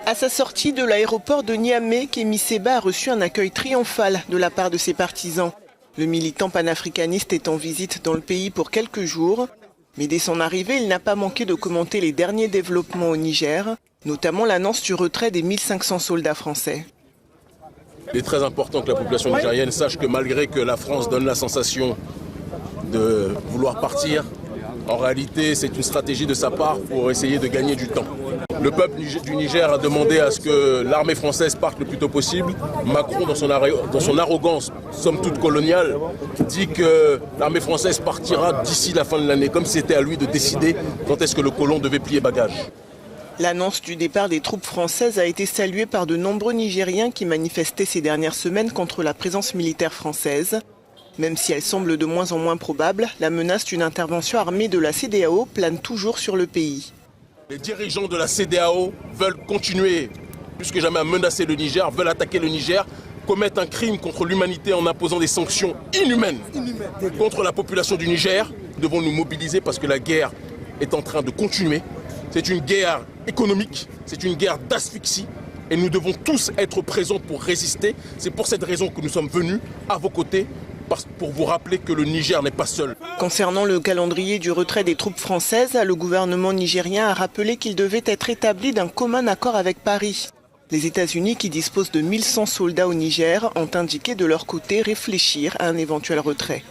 À sa sortie de l'aéroport de Niamey, Kémy Séba a reçu un accueil triomphal de la part de ses partisans. Le militant panafricaniste est en visite dans le pays pour quelques jours. Mais dès son arrivée, il n'a pas manqué de commenter les derniers développements au Niger, notamment l'annonce du retrait des 1500 soldats français. Il est très important que la population nigérienne sache que malgré que la France donne la sensation de vouloir partir, en réalité c'est une stratégie de sa part pour essayer de gagner du temps. Le peuple du Niger a demandé à ce que l'armée française parte le plus tôt possible. Macron, dans son arrogance, somme toute coloniale, dit que l'armée française partira d'ici la fin de l'année, comme si c'était à lui de décider quand est-ce que le colon devait plier bagages. L'annonce du départ des troupes françaises a été saluée par de nombreux Nigériens qui manifestaient ces dernières semaines contre la présence militaire française. Même si elle semble de moins en moins probable, la menace d'une intervention armée de la CEDEAO plane toujours sur le pays. Les dirigeants de la CEDEAO veulent continuer, plus que jamais, à menacer le Niger, veulent attaquer le Niger, commettent un crime contre l'humanité en imposant des sanctions inhumaines contre la population du Niger. Nous devons nous mobiliser parce que la guerre est en train de continuer. C'est une guerre économique, c'est une guerre d'asphyxie et nous devons tous être présents pour résister. C'est pour cette raison que nous sommes venus à vos côtés, pour vous rappeler que le Niger n'est pas seul. Concernant le calendrier du retrait des troupes françaises, le gouvernement nigérien a rappelé qu'il devait être établi d'un commun accord avec Paris. Les États-Unis, qui disposent de 1100 soldats au Niger, ont indiqué de leur côté réfléchir à un éventuel retrait.